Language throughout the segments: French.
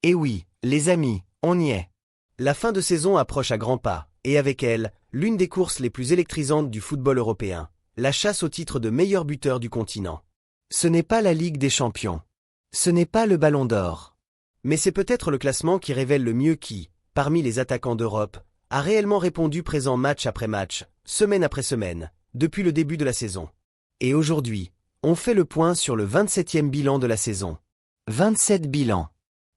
Et oui, les amis, on y est. La fin de saison approche à grands pas, et avec elle, l'une des courses les plus électrisantes du football européen, la chasse au titre de meilleur buteur du continent. Ce n'est pas la Ligue des Champions. Ce n'est pas le Ballon d'Or. Mais c'est peut-être le classement qui révèle le mieux qui, parmi les attaquants d'Europe, a réellement répondu présent match après match, semaine après semaine, depuis le début de la saison. Et aujourd'hui, on fait le point sur le 27e bilan de la saison. 27 bilans.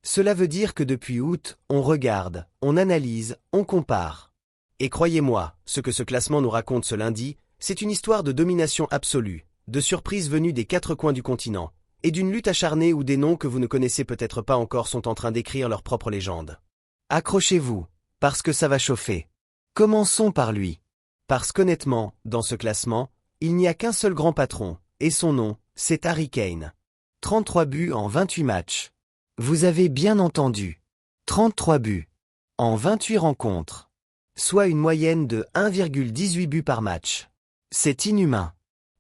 Cela veut dire que depuis août, on regarde, on analyse, on compare. Et croyez-moi, ce que ce classement nous raconte ce lundi, c'est une histoire de domination absolue, de surprises venues des quatre coins du continent, et d'une lutte acharnée où des noms que vous ne connaissez peut-être pas encore sont en train d'écrire leur propre légende. Accrochez-vous, parce que ça va chauffer. Commençons par lui. Parce qu'honnêtement, dans ce classement, il n'y a qu'un seul grand patron, et son nom, c'est Harry Kane. 33 buts en 28 matchs. Vous avez bien entendu. 33 buts. En 28 rencontres. Soit une moyenne de 1,18 buts par match. C'est inhumain.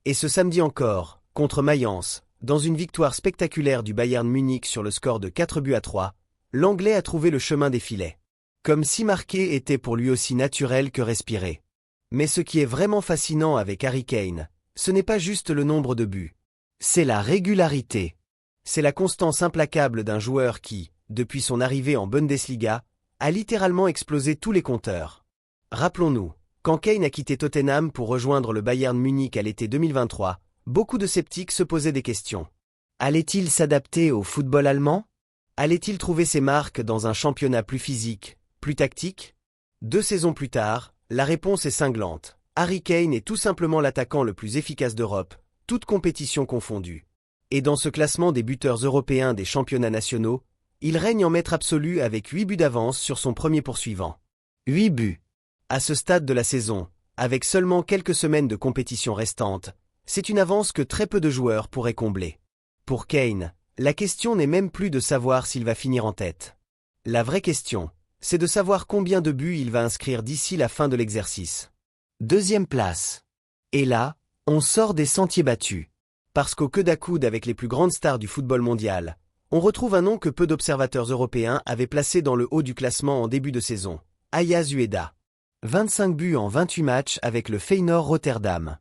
Et ce samedi encore, contre Mayence, dans une victoire spectaculaire du Bayern Munich sur le score de 4-3, l'Anglais a trouvé le chemin des filets. Comme si marquer était pour lui aussi naturel que respirer. Mais ce qui est vraiment fascinant avec Harry Kane, ce n'est pas juste le nombre de buts. C'est la régularité. C'est la constance implacable d'un joueur qui, depuis son arrivée en Bundesliga, a littéralement explosé tous les compteurs. Rappelons-nous, quand Kane a quitté Tottenham pour rejoindre le Bayern Munich à l'été 2023, beaucoup de sceptiques se posaient des questions. Allait-il s'adapter au football allemand? Allait-il trouver ses marques dans un championnat plus physique, plus tactique? 2 saisons plus tard, la réponse est cinglante. Harry Kane est tout simplement l'attaquant le plus efficace d'Europe, toutes compétitions confondues. Et dans ce classement des buteurs européens des championnats nationaux, il règne en maître absolu avec 8 buts d'avance sur son premier poursuivant. 8 buts. À ce stade de la saison, avec seulement quelques semaines de compétition restantes, c'est une avance que très peu de joueurs pourraient combler. Pour Kane, la question n'est même plus de savoir s'il va finir en tête. La vraie question, c'est de savoir combien de buts il va inscrire d'ici la fin de l'exercice. 2e place. Et là, on sort des sentiers battus. Parce qu'au coude à coude avec les plus grandes stars du football mondial, on retrouve un nom que peu d'observateurs européens avaient placé dans le haut du classement en début de saison, Ayaz Ueda. 25 buts en 28 matchs avec le Feyenoord Rotterdam.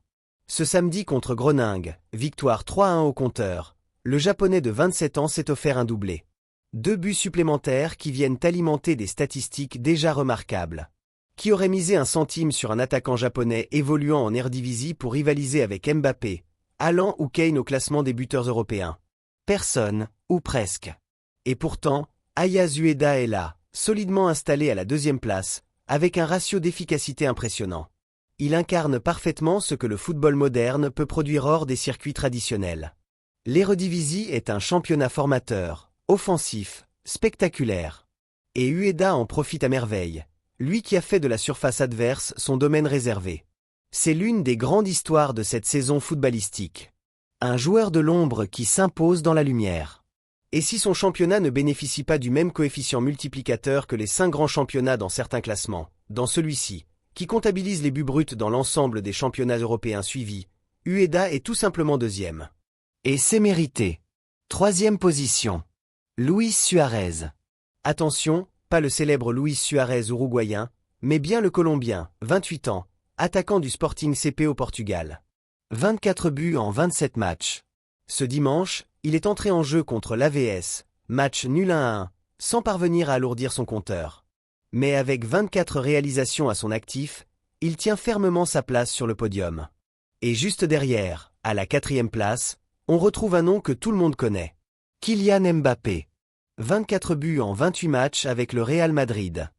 Ce samedi contre Groningue, victoire 3-1 au compteur, le Japonais de 27 ans s'est offert un doublé. 2 buts supplémentaires qui viennent alimenter des statistiques déjà remarquables. Qui aurait misé un centime sur un attaquant japonais évoluant en Eredivisie pour rivaliser avec Mbappé, Haaland ou Kane au classement des buteurs européens? Personne, ou presque. Et pourtant, Ayaz Ueda est là, solidement installé à la 2e place, avec un ratio d'efficacité impressionnant. Il incarne parfaitement ce que le football moderne peut produire hors des circuits traditionnels. L'Eredivisie est un championnat formateur, offensif, spectaculaire. Et Ueda en profite à merveille, lui qui a fait de la surface adverse son domaine réservé. C'est l'une des grandes histoires de cette saison footballistique. Un joueur de l'ombre qui s'impose dans la lumière. Et si son championnat ne bénéficie pas du même coefficient multiplicateur que les 5 grands championnats dans certains classements, dans celui-ci, qui comptabilise les buts bruts dans l'ensemble des championnats européens suivis, Ueda est tout simplement 2e. Et c'est mérité. 3e position. Luis Suarez. Attention, pas le célèbre Luis Suarez uruguayen, mais bien le Colombien, 28 ans, attaquant du Sporting CP au Portugal. 24 buts en 27 matchs. Ce dimanche, il est entré en jeu contre l'AVS, match nul 1-1, sans parvenir à alourdir son compteur. Mais avec 24 réalisations à son actif, il tient fermement sa place sur le podium. Et juste derrière, à la 4e place, on retrouve un nom que tout le monde connaît. Kylian Mbappé. 24 buts en 28 matchs avec le Real Madrid.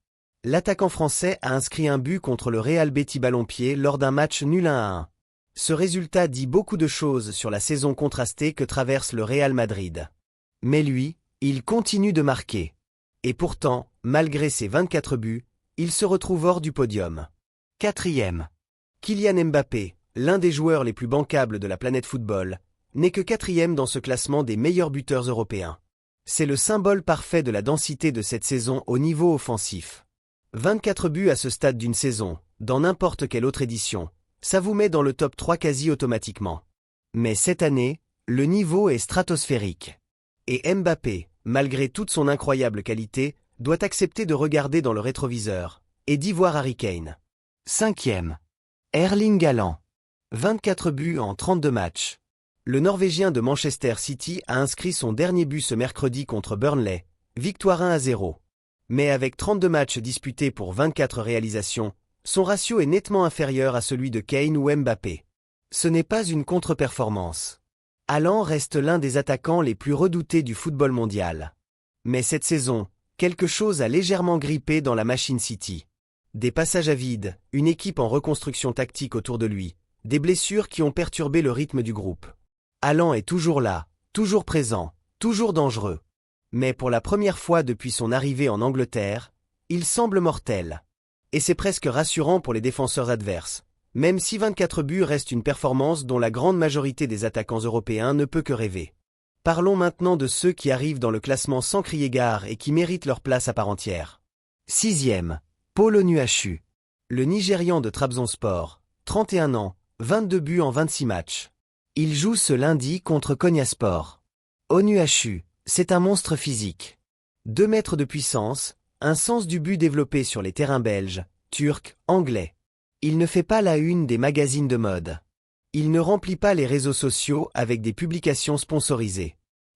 L'attaquant français a inscrit un but contre le Real Betis Ballonpied lors d'un match nul 1-1. Ce résultat dit beaucoup de choses sur la saison contrastée que traverse le Real Madrid. Mais lui, il continue de marquer. Et pourtant, malgré ses 24 buts, il se retrouve hors du podium. 4e. Kylian Mbappé, l'un des joueurs les plus bancables de la planète football, n'est que 4e dans ce classement des meilleurs buteurs européens. C'est le symbole parfait de la densité de cette saison au niveau offensif. 24 buts à ce stade d'une saison, dans n'importe quelle autre édition, ça vous met dans le top 3 quasi automatiquement. Mais cette année, le niveau est stratosphérique. Et Mbappé, malgré toute son incroyable qualité, doit accepter de regarder dans le rétroviseur et d'y voir Harry Kane. 5e. Erling Haaland. 24 buts en 32 matchs. Le Norvégien de Manchester City a inscrit son dernier but ce mercredi contre Burnley, victoire 1-0. Mais avec 32 matchs disputés pour 24 réalisations, son ratio est nettement inférieur à celui de Kane ou Mbappé. Ce n'est pas une contre-performance. Haaland reste l'un des attaquants les plus redoutés du football mondial. Mais cette saison, quelque chose a légèrement grippé dans la machine City. Des passages à vide, une équipe en reconstruction tactique autour de lui, des blessures qui ont perturbé le rythme du groupe. Haaland est toujours là, toujours présent, toujours dangereux. Mais pour la première fois depuis son arrivée en Angleterre, il semble mortel. Et c'est presque rassurant pour les défenseurs adverses, même si 24 buts reste une performance dont la grande majorité des attaquants européens ne peut que rêver. Parlons maintenant de ceux qui arrivent dans le classement sans crier gare et qui méritent leur place à part entière. 6e. Paul Onuachu. Le Nigérian de Trabzonspor, 31 ans, 22 buts en 26 matchs. Il joue ce lundi contre Konyaspor. Onuachu, c'est un monstre physique. 2 mètres de puissance, un sens du but développé sur les terrains belges, turcs, anglais. Il ne fait pas la une des magazines de mode. Il ne remplit pas les réseaux sociaux avec des publications sponsorisées.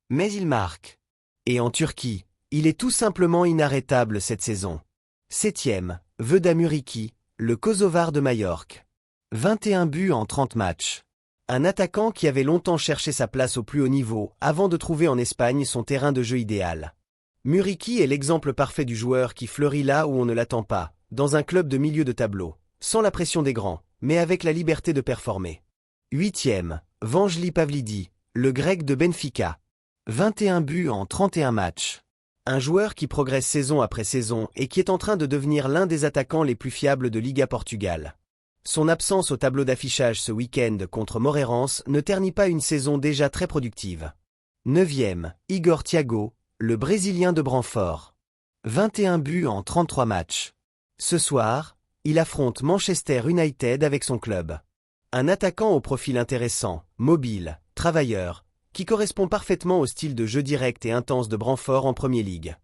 Mais il marque. Et en Turquie, il est tout simplement inarrêtable cette saison. 7e, Veda Muriqi, le Kosovar de Majorque. 21 buts en 30 matchs. Un attaquant qui avait longtemps cherché sa place au plus haut niveau avant de trouver en Espagne son terrain de jeu idéal. Muriqi est l'exemple parfait du joueur qui fleurit là où on ne l'attend pas, dans un club de milieu de tableau, sans la pression des grands, mais avec la liberté de performer. 8e, Vangelis Pavlidis, le grec de Benfica. 21 buts en 31 matchs. Un joueur qui progresse saison après saison et qui est en train de devenir l'un des attaquants les plus fiables de Liga Portugal. Son absence au tableau d'affichage ce week-end contre Moreirense ne ternit pas une saison déjà très productive. 9e, Igor Thiago, le Brésilien de Brantford. 21 buts en 33 matchs. Ce soir, il affronte Manchester United avec son club. Un attaquant au profil intéressant, mobile, travailleur, qui correspond parfaitement au style de jeu direct et intense de Brantford en Premier League.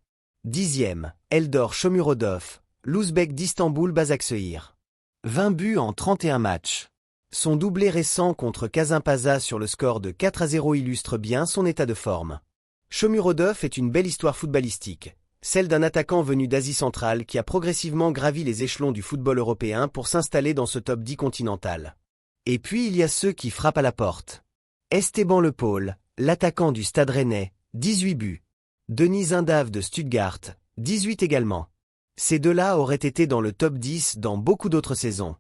10e, Eldor Shomurodov, l'Ouzbek d'Istanbul Başakşehir. 20 buts en 31 matchs. Son doublé récent contre Kasimpasa sur le score de 4-0 illustre bien son état de forme. Shomurodov est une belle histoire footballistique, celle d'un attaquant venu d'Asie centrale qui a progressivement gravi les échelons du football européen pour s'installer dans ce top 10 continental. Et puis il y a ceux qui frappent à la porte. Esteban Le Paul, l'attaquant du Stade Rennais, 18 buts. Denis Zindave de Stuttgart, 18 également. Ces deux-là auraient été dans le top 10 dans beaucoup d'autres saisons.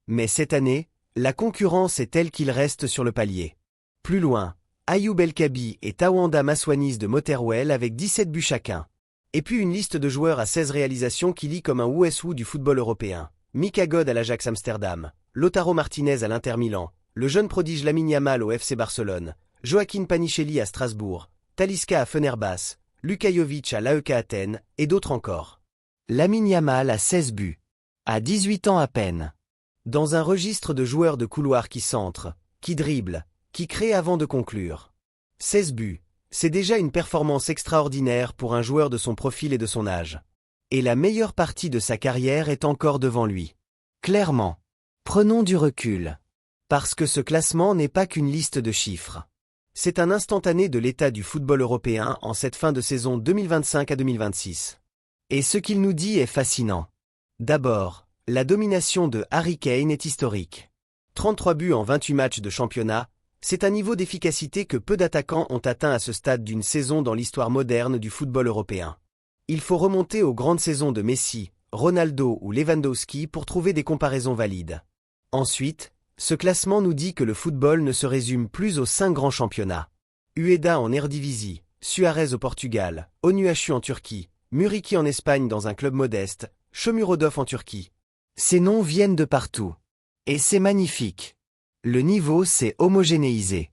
Mais cette année, la concurrence est telle qu'il reste sur le palier. Plus loin, Ayoub El Kabi et Tawanda Maswanis de Motherwell avec 17 buts chacun. Et puis une liste de joueurs à 16 réalisations qui lit comme un Who is Who du football européen. Mika God à l'Ajax Amsterdam, Lautaro Martinez à l'Inter Milan, le jeune prodige Lamine Yamal au FC Barcelone, Joaquin Panicelli à Strasbourg, Talisca à Fenerbahçe, Luka Jovic à l'AEK Athènes, et d'autres encore. Lamine Yamal a 16 buts. À 18 ans à peine. Dans un registre de joueurs de couloir qui centrent, qui dribblent, qui créent avant de conclure. 16 buts, c'est déjà une performance extraordinaire pour un joueur de son profil et de son âge. Et la meilleure partie de sa carrière est encore devant lui. Clairement. Prenons du recul. Parce que ce classement n'est pas qu'une liste de chiffres. C'est un instantané de l'état du football européen en cette fin de saison 2025 à 2026. Et ce qu'il nous dit est fascinant. D'abord, la domination de Harry Kane est historique. 33 buts en 28 matchs de championnat, c'est un niveau d'efficacité que peu d'attaquants ont atteint à ce stade d'une saison dans l'histoire moderne du football européen. Il faut remonter aux grandes saisons de Messi, Ronaldo ou Lewandowski pour trouver des comparaisons valides. Ensuite, ce classement nous dit que le football ne se résume plus aux 5 grands championnats. Ueda en Eredivisie, Suarez au Portugal, Onuachu en Turquie, Muriqi en Espagne dans un club modeste, Shomurodov en Turquie. Ces noms viennent de partout. Et c'est magnifique. Le niveau s'est homogénéisé.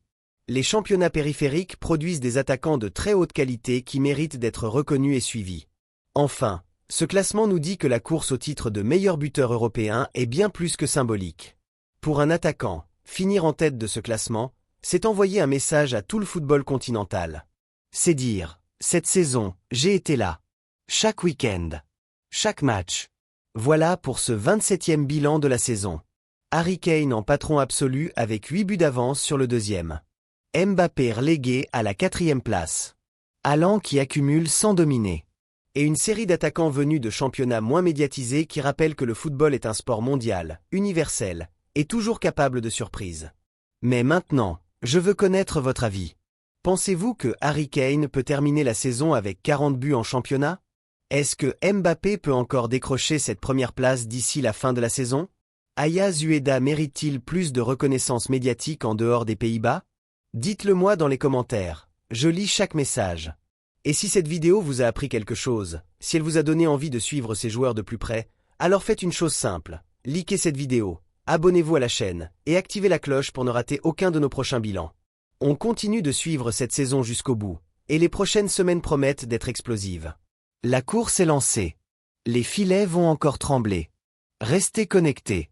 Les championnats périphériques produisent des attaquants de très haute qualité qui méritent d'être reconnus et suivis. Enfin, ce classement nous dit que la course au titre de meilleur buteur européen est bien plus que symbolique. Pour un attaquant, finir en tête de ce classement, c'est envoyer un message à tout le football continental. C'est dire, Cette saison, j'ai été là. Chaque week-end. Chaque match. Voilà pour ce 27e bilan de la saison. Harry Kane en patron absolu avec 8 buts d'avance sur le deuxième. Mbappé relégué à la 4e place. Haaland qui accumule sans dominer. Et une série d'attaquants venus de championnats moins médiatisés qui rappellent que le football est un sport mondial, universel, et toujours capable de surprises. Mais maintenant, je veux connaître votre avis. Pensez-vous que Harry Kane peut terminer la saison avec 40 buts en championnat? Est-ce que Mbappé peut encore décrocher cette première place d'ici la fin de la saison? Aya Zueda mérite-t-il plus de reconnaissance médiatique en dehors des Pays-Bas? Dites-le moi dans les commentaires, je lis chaque message. Et si cette vidéo vous a appris quelque chose, si elle vous a donné envie de suivre ces joueurs de plus près, alors faites une chose simple, likez cette vidéo, abonnez-vous à la chaîne, et activez la cloche pour ne rater aucun de nos prochains bilans. On continue de suivre cette saison jusqu'au bout, et les prochaines semaines promettent d'être explosives. La course est lancée. Les filets vont encore trembler. Restez connectés.